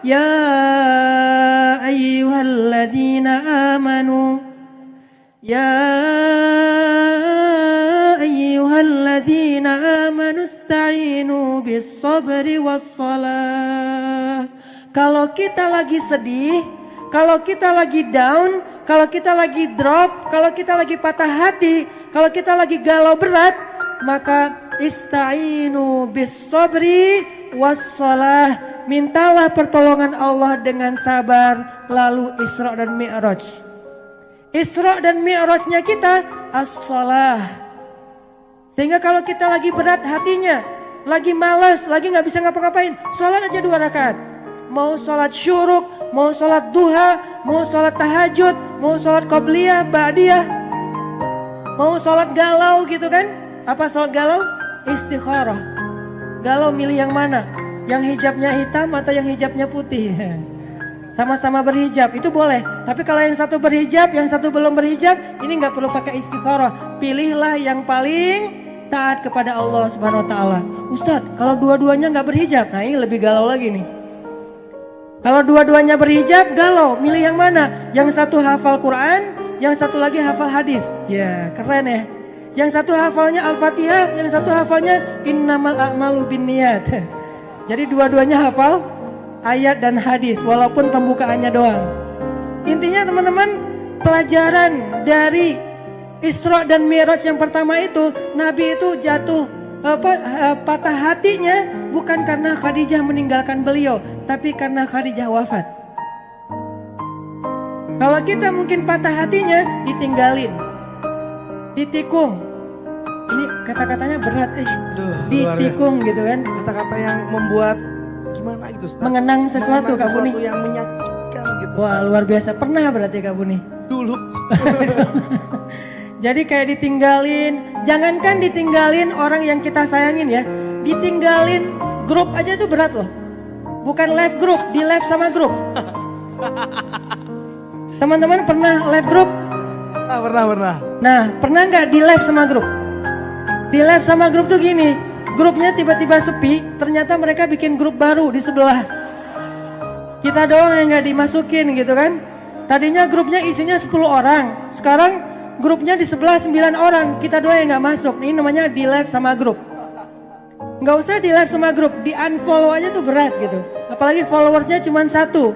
Ya ayyuhalladzina amanu Ya ayyuhalladzina amanu ista'inu bis sabri was salah. Kalau kita lagi sedih, kalau kita lagi down, kalau kita lagi drop, kalau kita lagi patah hati, kalau kita lagi galau berat, maka ista'inu bis sabri was salah. Mintalah pertolongan Allah dengan sabar. Lalu Isra dan Mi'raj. Isra dan Mi'rajnya kita as-salah. Sehingga kalau kita lagi berat hatinya, lagi malas, lagi gak bisa ngapa-ngapain, sholat aja 2 rakaat. Mau sholat syuruk, mau sholat duha, mau sholat tahajud, mau sholat qobliyah, ba'diyah, mau sholat galau gitu kan. Apa sholat galau? Istikharah. Galau milih yang mana? Yang hijabnya hitam atau yang hijabnya putih? Sama-sama berhijab, itu boleh. Tapi kalau yang satu berhijab, yang satu belum berhijab, ini gak perlu pakai istikharah. Pilihlah yang paling taat kepada Allah Subhanahu Wa Taala. Ustadz, kalau dua-duanya gak berhijab, nah ini lebih galau lagi nih. Kalau dua-duanya berhijab, galau. Milih yang mana? Yang satu hafal Quran, yang satu lagi hafal hadis. Ya, keren ya. Yang satu hafalnya Al-Fatihah, yang satu hafalnya Innamal a'malu binniyat. Jadi dua-duanya hafal ayat dan hadis walaupun pembukaannya doang. Intinya teman-teman, pelajaran dari Isra dan Mi'raj yang pertama itu, Nabi itu jatuh patah hatinya bukan karena Khadijah meninggalkan beliau, tapi karena Khadijah wafat. Kalau kita mungkin patah hatinya ditinggalin, ditikung. Ini kata-katanya berat, ditikung gitu kan. Kata-kata yang membuat gimana gitu, Ustaz? Mengenang sesuatu Kak Buni. Sesuatu yang menyakitkan gitu. Wah, luar biasa. Pernah berarti Kak Buni? Dulu. Jadi kayak ditinggalin, jangankan ditinggalin orang yang kita sayangin ya. Ditinggalin grup aja itu berat loh. Bukan left group, di left sama grup. Teman-teman pernah left group? Pernah. Nah, pernah nggak di left sama grup? Di left sama grup tuh gini, grupnya tiba-tiba sepi, ternyata mereka bikin grup baru di sebelah. Kita doang yang gak dimasukin gitu kan. Tadinya grupnya isinya 10 orang, sekarang grupnya di sebelah 9 orang, kita doang yang gak masuk. Ini namanya di left sama grup. Gak usah di left sama grup, di unfollow aja tuh berat gitu. Apalagi followersnya cuma 1.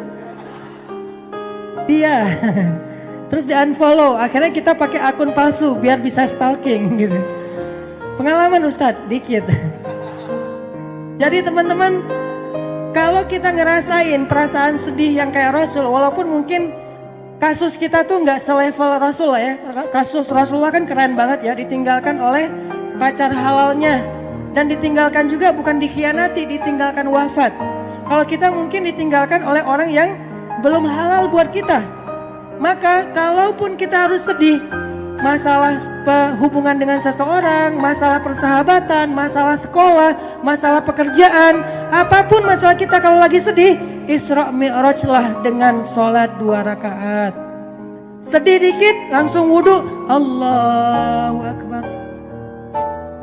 Dia. Terus di unfollow, akhirnya kita pakai akun palsu biar bisa stalking gitu. Pengalaman Ustadz, dikit. Jadi teman-teman, kalau kita ngerasain perasaan sedih yang kayak Rasul, walaupun mungkin kasus kita tuh nggak selevel Rasul lah ya. Kasus Rasulullah kan keren banget ya, ditinggalkan oleh pacar halalnya. Dan ditinggalkan juga bukan dikhianati, ditinggalkan wafat. Kalau kita mungkin ditinggalkan oleh orang yang belum halal buat kita. Maka kalaupun kita harus sedih, masalah hubungan dengan seseorang, masalah persahabatan, masalah sekolah, masalah pekerjaan, apapun masalah kita kalau lagi sedih, Isra Mi'raj lah dengan sholat 2 rakaat. Sedih dikit langsung wudhu, Allahu Akbar.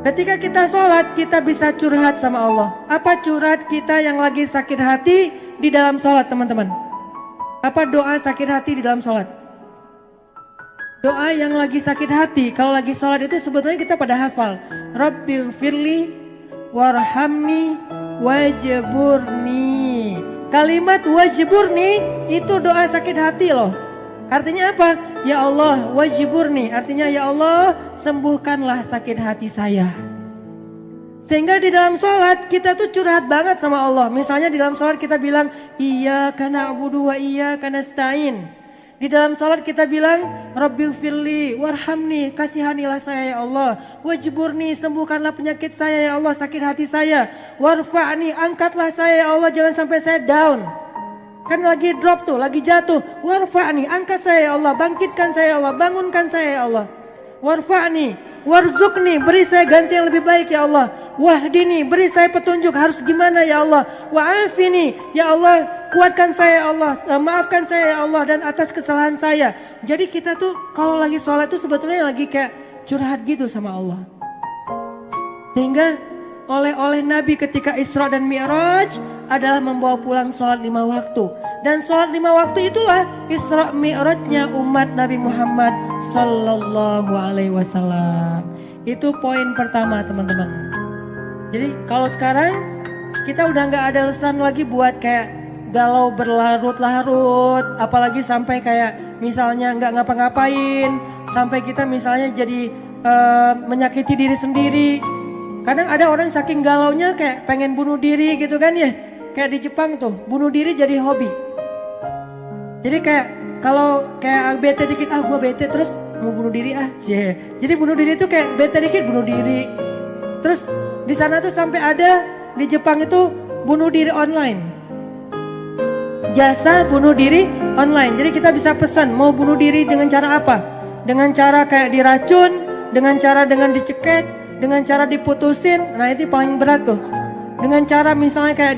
Ketika kita sholat, kita bisa curhat sama Allah. Apa curhat kita yang lagi sakit hati di dalam sholat teman-teman? Apa doa sakit hati di dalam sholat? Doa yang lagi sakit hati, kalau lagi sholat itu sebetulnya kita pada hafal. Rabbighfirli warhamni wajburni. Kalimat wajburni itu doa sakit hati loh. Artinya apa? Ya Allah wajburni, artinya ya Allah sembuhkanlah sakit hati saya. Sehingga di dalam sholat kita tuh curhat banget sama Allah. Misalnya di dalam sholat kita bilang iyyaka na'budu wa iyyaka nasta'in. Di dalam sholat kita bilang Rabbighfirli warhamni, kasihanilah saya ya Allah. Wajburni, sembuhkanlah penyakit saya ya Allah, sakit hati saya. Warfa'ni, angkatlah saya ya Allah, jangan sampai saya down. Kan lagi drop tuh, lagi jatuh. Warfa'ni, angkat saya ya Allah, bangkitkan saya ya Allah, bangunkan saya ya Allah. Warfa'ni, warzukni, beri saya ganti yang lebih baik ya Allah. Wahdini, beri saya petunjuk harus gimana ya Allah. Wa'afini, ya Allah, kuatkan saya ya Allah, maafkan saya ya Allah dan atas kesalahan saya. Jadi kita tuh kalau lagi sholat tuh sebetulnya lagi kayak curhat gitu sama Allah. Sehingga oleh Nabi ketika Isra dan Mi'raj, adalah membawa pulang sholat 5 waktu. Dan sholat 5 waktu itulah Isra Mi'rajnya umat Nabi Muhammad Sallallahu Alaihi Wasallam. Itu poin pertama teman-teman. Jadi kalau sekarang kita udah nggak ada alasan lagi buat kayak galau berlarut-larut, apalagi sampai kayak misalnya nggak ngapa-ngapain, sampai kita misalnya jadi menyakiti diri sendiri. Kadang ada orang saking galaunya kayak pengen bunuh diri gitu kan ya. Kayak di Jepang tuh, bunuh diri jadi hobi. Jadi kayak kalau kayak bete dikit, gue bete terus mau bunuh diri Jadi bunuh diri itu kayak bete dikit bunuh diri. Terus di sana tuh sampai ada di Jepang itu bunuh diri online. Jasa bunuh diri online. Jadi kita bisa pesan mau bunuh diri dengan cara apa? Dengan cara kayak diracun, dengan cara dengan dicekek, dengan cara diputusin. Nah itu paling berat tuh. Dengan cara misalnya kayak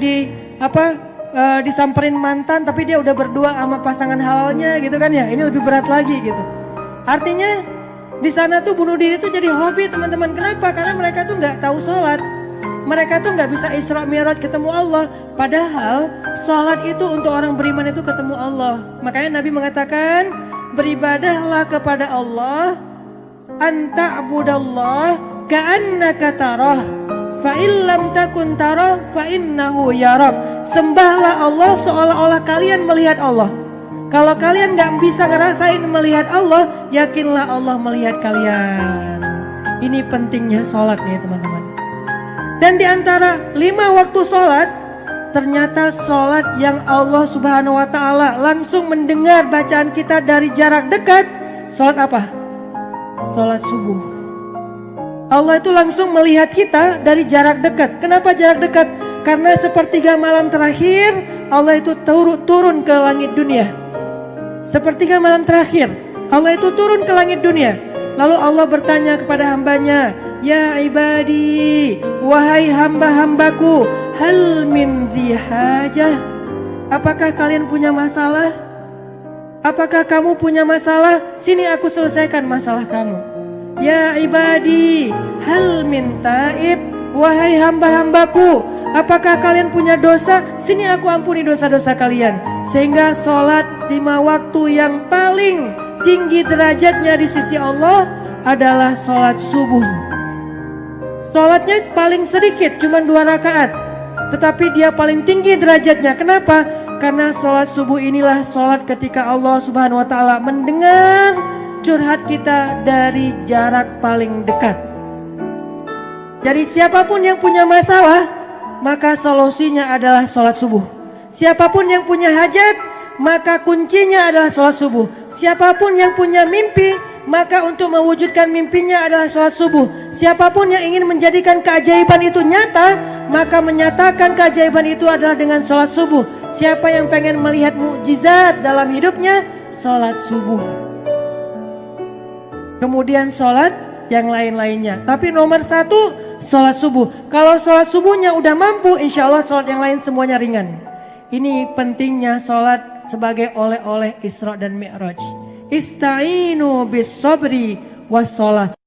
disamperin mantan tapi dia udah berdua sama pasangan halalnya gitu kan ya. Ini lebih berat lagi gitu. Artinya di sana tuh bunuh diri tuh jadi hobi teman-teman. Kenapa? Karena mereka tuh nggak tahu sholat. Mereka tuh nggak bisa Isra Mi'raj ketemu Allah. Padahal sholat itu untuk orang beriman itu ketemu Allah. Makanya Nabi mengatakan beribadahlah kepada Allah, anta'budallah ka'annaka tarah, fa illam takun tarah fa innahu yarak. Sembahlah Allah seolah-olah kalian melihat Allah. Kalau kalian nggak bisa ngerasain melihat Allah, yakinlah Allah melihat kalian. Ini pentingnya sholat nih teman-teman. Dan di antara 5 waktu sholat, ternyata sholat yang Allah Subhanahu wa Ta'ala langsung mendengar bacaan kita dari jarak dekat. Sholat apa? Sholat subuh. Allah itu langsung melihat kita dari jarak dekat. Kenapa jarak dekat? Karena sepertiga malam terakhir Allah itu turun ke langit dunia. Sepertiga malam terakhir Allah itu turun ke langit dunia. Lalu Allah bertanya kepada hambanya, ya ibadi, wahai hamba-hambaku, hal min dhi hajah. Apakah kalian punya masalah? Apakah kamu punya masalah? Sini aku selesaikan masalah kamu. Ya ibadi, hal min taib. Wahai hamba-hambaku, apakah kalian punya dosa? Sini aku ampuni dosa-dosa kalian. Sehingga sholat 5 waktu yang paling tinggi derajatnya di sisi Allah adalah sholat subuh. Sholatnya paling sedikit, cuma 2 rakaat. Tetapi dia paling tinggi derajatnya. Kenapa? Karena sholat subuh inilah sholat ketika Allah Subhanahu wa Ta'ala mendengar curhat kita dari jarak paling dekat. Jadi siapapun yang punya masalah, maka solusinya adalah sholat subuh. Siapapun yang punya hajat, maka kuncinya adalah sholat subuh. Siapapun yang punya mimpi, maka untuk mewujudkan mimpinya adalah sholat subuh. Siapapun yang ingin menjadikan keajaiban itu nyata, maka menyatakan keajaiban itu adalah dengan sholat subuh. Siapa yang pengen melihat mukjizat dalam hidupnya, sholat subuh. Kemudian sholat yang lain-lainnya. Tapi nomor 1, sholat subuh. Kalau sholat subuhnya udah mampu, insya Allah sholat yang lain semuanya ringan. Ini pentingnya sholat sebagai oleh-oleh Isra dan Mi'raj. Ista'inu bis sabri was sholat.